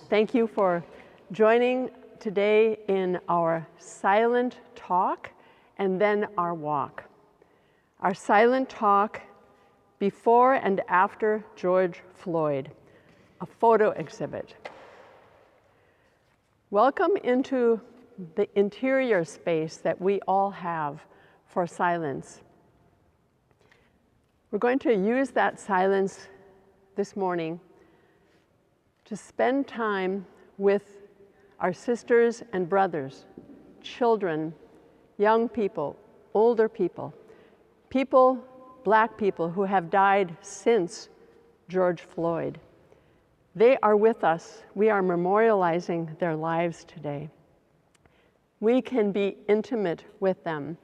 Thank you for joining today in our silent talk and then our walk. Our silent talk before and after George Floyd, a photo exhibit. Welcome into the interior space that we all have for silence. We're going to use that silence this morning to spend time with our sisters and brothers, children, young people, older people, Black people who have died since George Floyd. They are with us. We are memorializing their lives today. We can be intimate with them.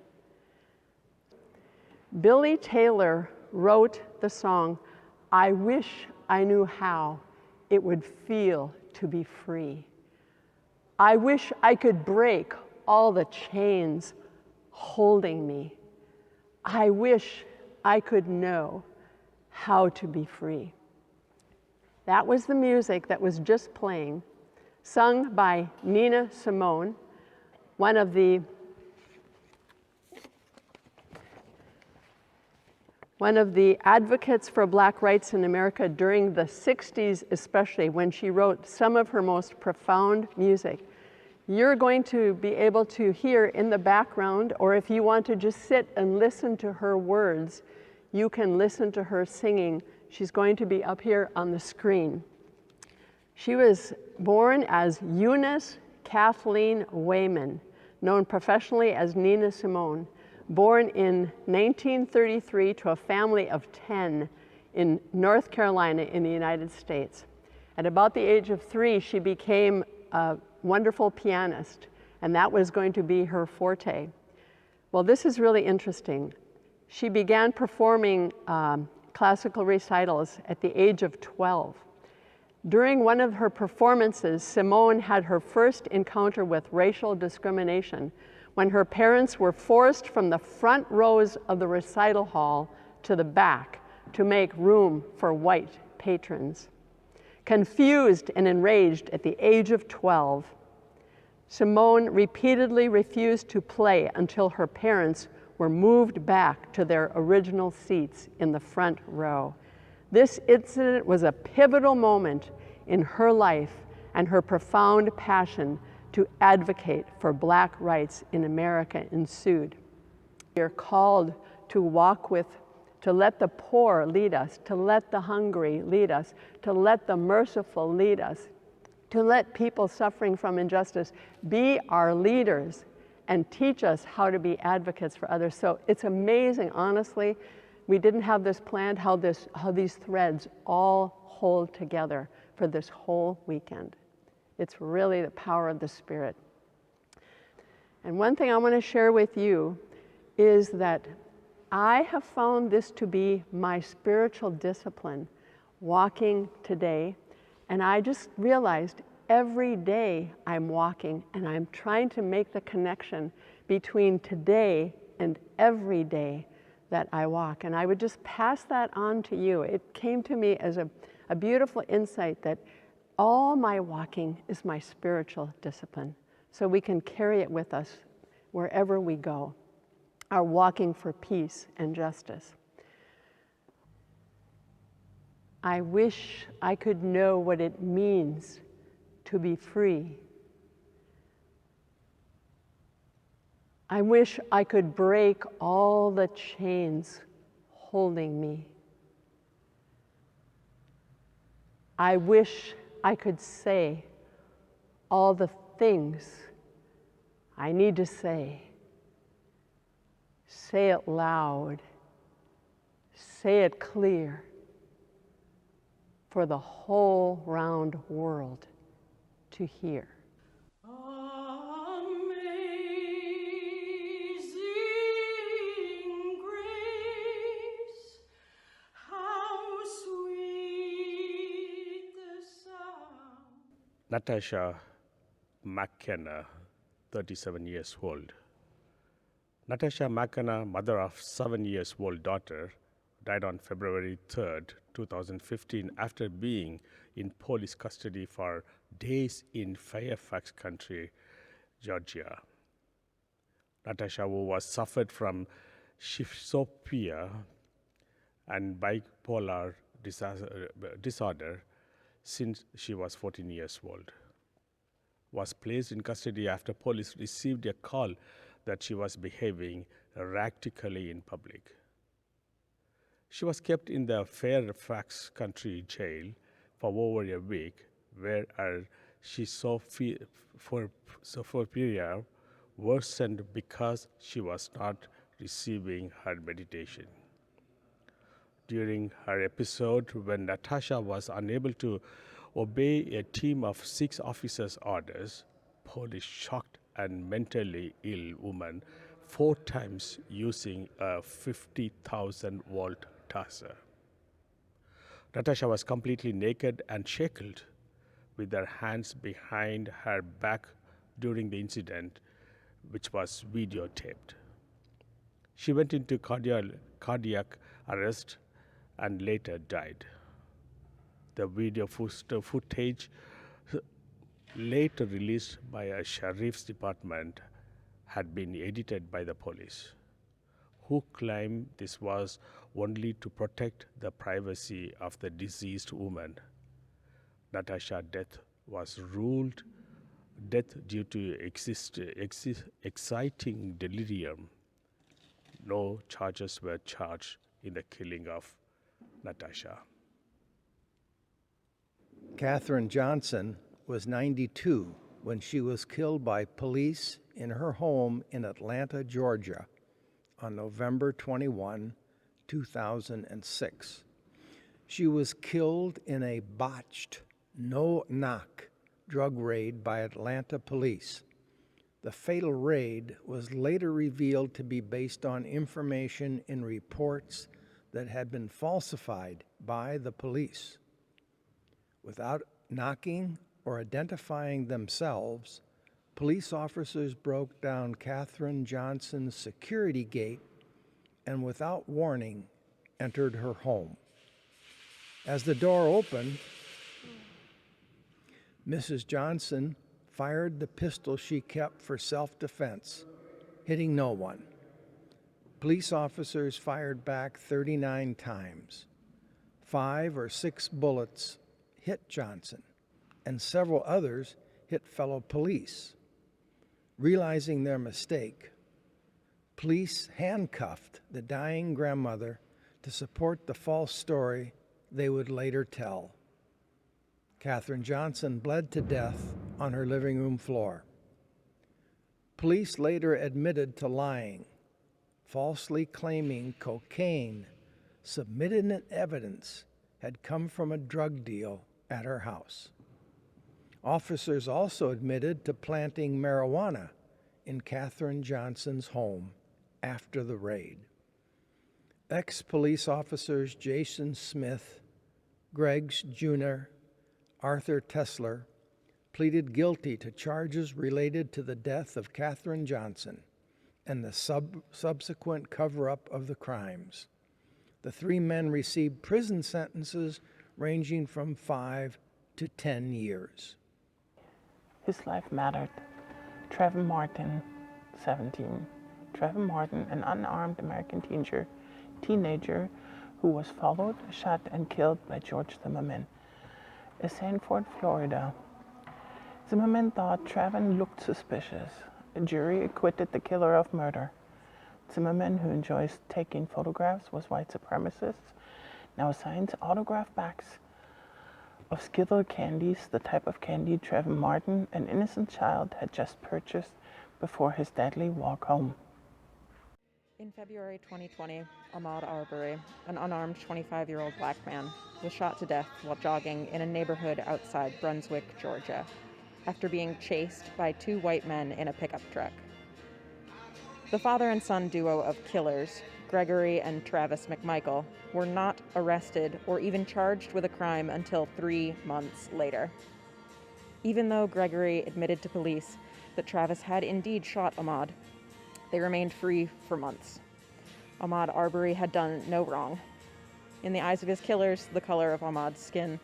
Billy Taylor wrote the song, "I wish I knew how it would feel to be free. I wish I could break all the chains holding me. I wish I could know how to be free." That was the music that was just playing, sung by Nina Simone, one of the advocates for Black rights in America during the 60s, especially when she wrote some of her most profound music. You're going to be able to hear in the background, or if you want to just sit and listen to her words, you can listen to her singing. She's going to be up here on the screen. She was born as Eunice Kathleen Wayman, known professionally as Nina Simone, born in 1933 to a family of 10 in North Carolina in the United States. At about the age of 3, she became a wonderful pianist, and that was going to be her forte. Well, this is really interesting. She began performing classical recitals at the age of 12. During one of her performances, Simone had her first encounter with racial discrimination when her parents were forced from the front rows of the recital hall to the back to make room for white patrons. Confused and enraged at the age of 12, Simone repeatedly refused to play until her parents were moved back to their original seats in the front row. This incident was a pivotal moment in her life and her profound passion to advocate for Black rights in America ensued. We are called to walk with, to let the poor lead us, to let the hungry lead us, to let the merciful lead us, to let people suffering from injustice be our leaders and teach us how to be advocates for others. So it's amazing, honestly, we didn't have this planned, how these threads all hold together for this whole weekend. It's really the power of the Spirit. And one thing I want to share with you is that I have found this to be my spiritual discipline, walking today. And I just realized every day I'm walking and I'm trying to make the connection between today and every day that I walk. And I would just pass that on to you. It came to me as a beautiful insight that all my walking is my spiritual discipline, so we can carry it with us wherever we go, our walking for peace and justice. I wish I could know what it means to be free. I wish I could break all the chains holding me. I wish I could say all the things I need to say. Say it loud. Say it clear for the whole round world to hear. Natasha McKenna, 37 years old. Natasha McKenna, mother of 7-year-old daughter, died on February 3rd, 2015, after being in police custody for days in Fairfax County, Georgia. Natasha, who was suffered from schizophrenia and bipolar disorder since she was 14 years old, was placed in custody after police received a call that she was behaving erratically in public. She was kept in the Fairfax County Jail for over a week, where her schizophrenia worsened because she was not receiving her medication. During her episode, when Natasha was unable to obey a team of 6 officers' orders, police shocked a mentally ill woman 4 times using a 50,000-volt taser. Natasha was completely naked and shackled, with her hands behind her back during the incident, which was videotaped. She went into cardiac arrest and later died. The video footage, later released by a sheriff's department, had been edited by the police, who claimed this was only to protect the privacy of the deceased woman. Natasha's death was ruled death due to exciting delirium. No charges were charged in the killing of Natasha. Katherine Johnson was 92 when she was killed by police in her home in Atlanta, Georgia, on November 21, 2006. She was killed in a botched, no-knock drug raid by Atlanta police. The fatal raid was later revealed to be based on information in reports that had been falsified by the police. Without knocking or identifying themselves, police officers broke down Katherine Johnson's security gate and, without warning, entered her home. As the door opened, Mrs. Johnson fired the pistol she kept for self-defense, hitting no one. Police officers fired back 39 times. 5 or 6 bullets hit Johnson, and several others hit fellow police. Realizing their mistake, police handcuffed the dying grandmother to support the false story they would later tell. Katherine Johnson bled to death on her living room floor. Police later admitted to lying, falsely claiming cocaine submitted in evidence had come from a drug deal at her house. Officers also admitted to planting marijuana in Katherine Johnson's home after the raid. Ex-police officers Jason Smith, Greggs Jr., Arthur Tesler pleaded guilty to charges related to the death of Katherine Johnson and the subsequent cover-up of the crimes. The 3 men received prison sentences ranging from 5 to 10 years. His life mattered. Trayvon Martin, 17. Trayvon Martin, an unarmed American teenager who was followed, shot, and killed by George Zimmerman in Sanford, Florida. Zimmerman thought Trayvon looked suspicious. A jury acquitted the killer of murder. Zimmerman, who enjoys taking photographs, was white supremacist, now assigned autograph backs of Skittle candies, the type of candy Trayvon Martin, an innocent child, had just purchased before his deadly walk home. In February 2020, Ahmaud Arbery, an unarmed 25-year-old black man, was shot to death while jogging in a neighborhood outside Brunswick, Georgia, after being chased by 2 white men in a pickup truck. The father and son duo of killers, Gregory and Travis McMichael, were not arrested or even charged with a crime until 3 months later. Even though Gregory admitted to police that Travis had indeed shot Ahmaud, they remained free for months. Ahmaud Arbery had done no wrong. In the eyes of his killers, the color of Ahmaud's skin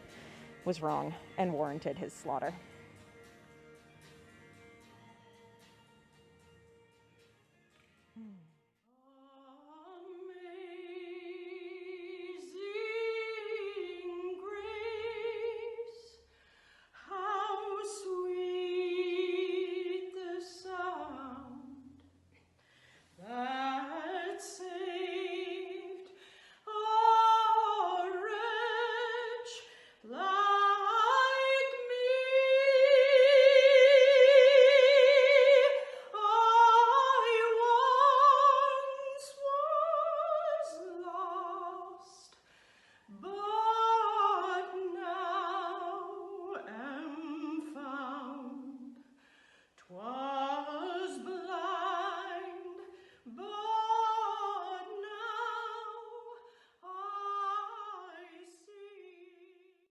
was wrong and warranted his slaughter.